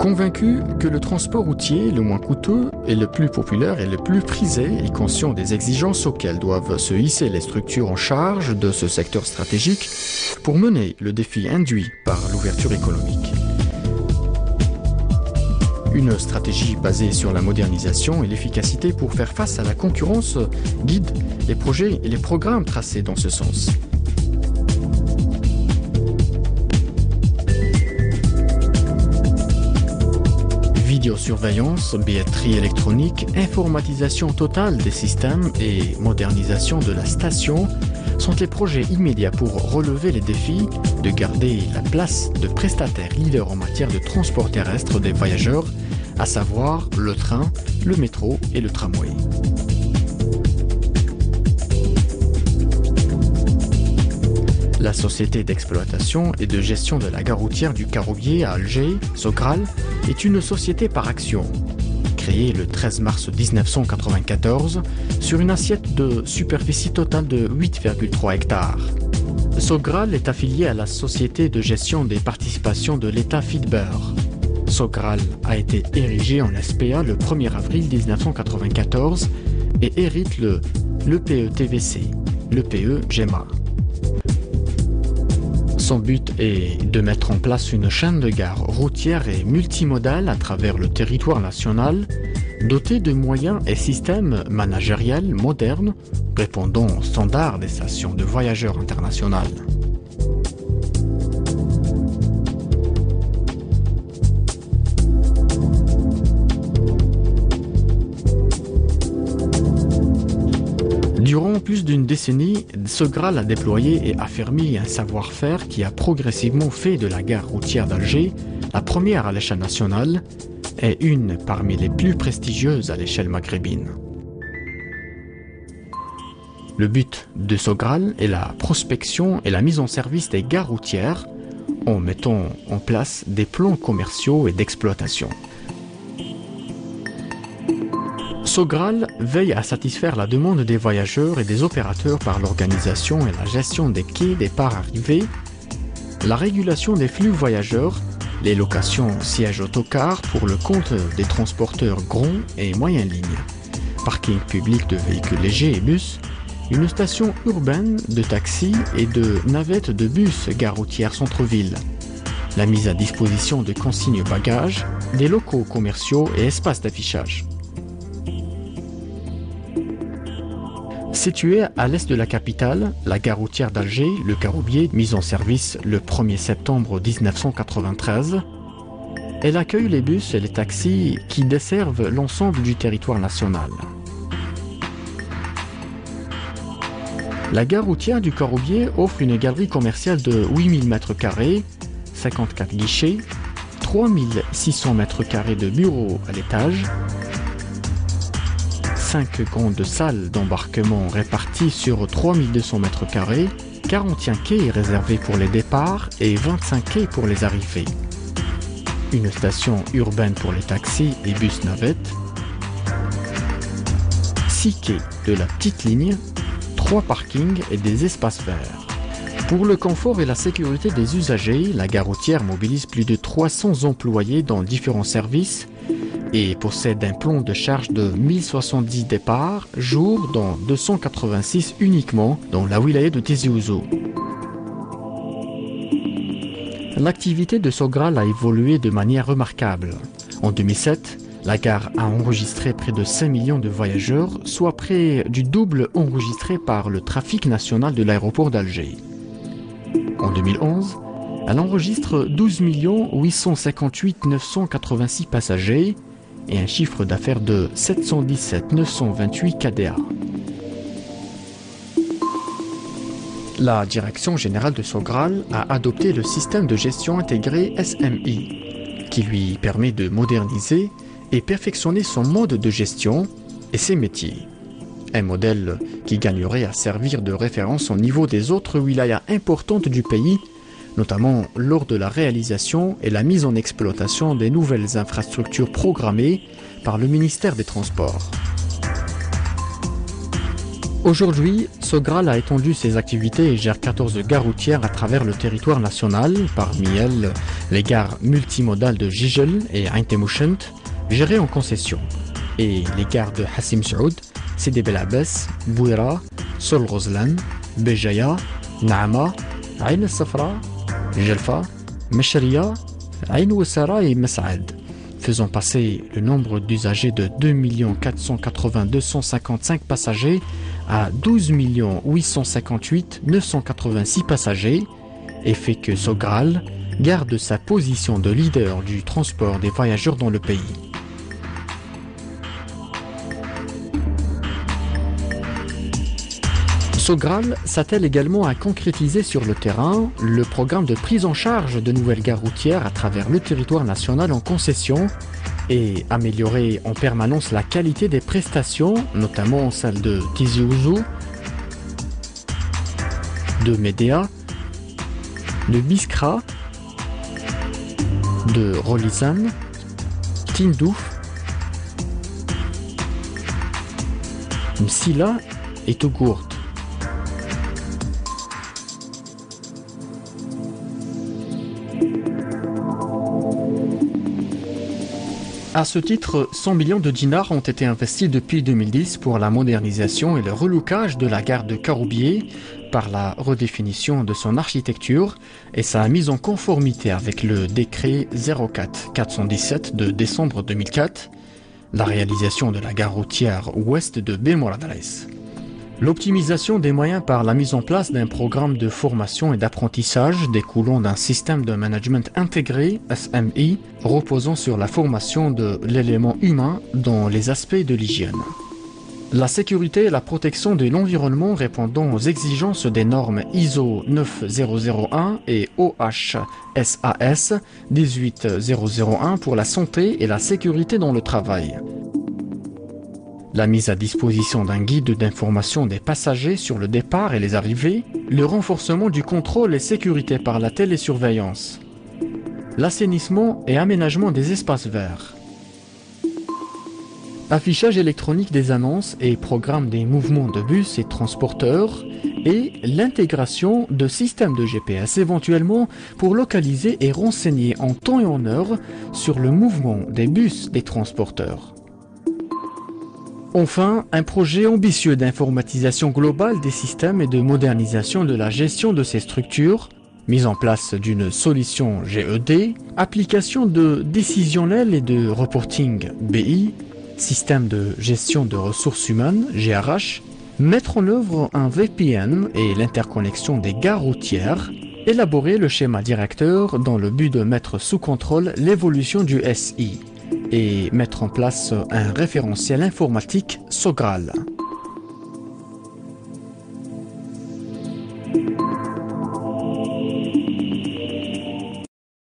Convaincu que le transport routier, le moins coûteux, est le plus populaire et le plus prisé, et conscient des exigences auxquelles doivent se hisser les structures en charge de ce secteur stratégique pour mener le défi induit par l'ouverture économique. Une stratégie basée sur la modernisation et l'efficacité pour faire face à la concurrence guide les projets et les programmes tracés dans ce sens. Vidéosurveillance, billetterie électronique, informatisation totale des systèmes et modernisation de la station sont les projets immédiats pour relever les défis de garder la place de prestataire leader en matière de transport terrestre des voyageurs, à savoir le train, le métro et le tramway. La société d'exploitation et de gestion de la gare routière du Caroubier à Alger, Sogral, est une société par action, créée le 13 mars 1994 sur une assiette de superficie totale de 8,3 hectares. Sogral est affilié à la société de gestion des participations de l'État Fidber. Sogral a été érigé en SPA le 1er avril 1994 et hérite le l'EPE-TVC, l'EPE-GEMA. Son but est de mettre en place une chaîne de gares routières et multimodales à travers le territoire national, dotée de moyens et systèmes managériels modernes, répondant aux standards des stations de voyageurs internationales. Durant plus d'une décennie, Sogral a déployé et affermi un savoir-faire qui a progressivement fait de la gare routière d'Alger la première à l'échelle nationale et une parmi les plus prestigieuses à l'échelle maghrébine. Le but de Sogral est la prospection et la mise en service des gares routières en mettant en place des plans commerciaux et d'exploitation. Sogral veille à satisfaire la demande des voyageurs et des opérateurs par l'organisation et la gestion des quais départ-arrivée, la régulation des flux voyageurs, les locations sièges autocars pour le compte des transporteurs grands et moyenne ligne, parking public de véhicules légers et bus, une station urbaine de taxis et de navettes de bus gare routière centre-ville, la mise à disposition de consignes bagages, des locaux commerciaux et espaces d'affichage. Située à l'est de la capitale, la gare routière d'Alger, le Caroubier, mise en service le 1er septembre 1993, elle accueille les bus et les taxis qui desservent l'ensemble du territoire national. La gare routière du Caroubier offre une galerie commerciale de 8000 m², 54 guichets, 3600 m² de bureaux à l'étage, 5 grandes salles d'embarquement réparties sur 3200 m², 41 quais réservés pour les départs et 25 quais pour les arrivées. Une station urbaine pour les taxis et bus navettes, 6 quais de la petite ligne, 3 parkings et des espaces verts. Pour le confort et la sécurité des usagers, la gare routière mobilise plus de 300 employés dans différents services et possède un plan de charge de 1070 départs jour dont 286 uniquement dans la wilaya de Tizi Ouzou. L'activité de Sogral a évolué de manière remarquable. En 2007, la gare a enregistré près de 5 millions de voyageurs, soit près du double enregistré par le trafic national de l'aéroport d'Alger. En 2011, elle enregistre 12 858 986 passagers et un chiffre d'affaires de 717 928 KDA. La Direction générale de Sogral a adopté le système de gestion intégré SMI, qui lui permet de moderniser et perfectionner son mode de gestion et ses métiers. Un modèle qui gagnerait à servir de référence au niveau des autres wilayas importantes du pays, notamment lors de la réalisation et la mise en exploitation des nouvelles infrastructures programmées par le ministère des Transports. Aujourd'hui, Sogral a étendu ses activités et gère 14 gares routières à travers le territoire national, parmi elles les gares multimodales de Jijel et Ain Temouchent, gérées en concession, et les gares de Hassim Saoud, Sidi Bel Abbès, Bouira, Sol Ghozlan, Béjaïa, Naama, Ain Safra, Jelfa, Meshria, Ain Ouessara et Messaad, faisant passer le nombre d'usagers de 2 480 255 passagers à 12 858 986 passagers, et fait que Sogral garde sa position de leader du transport des voyageurs dans le pays. Sogral s'attelle également à concrétiser sur le terrain le programme de prise en charge de nouvelles gares routières à travers le territoire national en concession et améliorer en permanence la qualité des prestations, notamment celle de Tizi Ouzou, de Médéa, de Biskra, de Rolizan, Tindouf, Msila et Tougourt. À ce titre, 100 millions de dinars ont été investis depuis 2010 pour la modernisation et le relookage de la gare de Caroubier par la redéfinition de son architecture et sa mise en conformité avec le décret 04-417 de décembre 2004, la réalisation de la gare routière ouest de Belmoradres. L'optimisation des moyens par la mise en place d'un programme de formation et d'apprentissage découlant d'un système de management intégré, SMI, reposant sur la formation de l'élément humain dans les aspects de l'hygiène. La sécurité et la protection de l'environnement répondant aux exigences des normes ISO 9001 et OHSAS 18001 pour la santé et la sécurité dans le travail. La mise à disposition d'un guide d'information des passagers sur le départ et les arrivées, le renforcement du contrôle et sécurité par la télésurveillance, l'assainissement et aménagement des espaces verts, affichage électronique des annonces et programme des mouvements de bus et transporteurs et l'intégration de systèmes de GPS éventuellement pour localiser et renseigner en temps et en heure sur le mouvement des bus des transporteurs. Enfin, un projet ambitieux d'informatisation globale des systèmes et de modernisation de la gestion de ces structures, mise en place d'une solution GED, application de décisionnel et de reporting BI, système de gestion de ressources humaines GRH, mettre en œuvre un VPN et l'interconnexion des gares routières, élaborer le schéma directeur dans le but de mettre sous contrôle l'évolution du SI et mettre en place un référentiel informatique Sogral.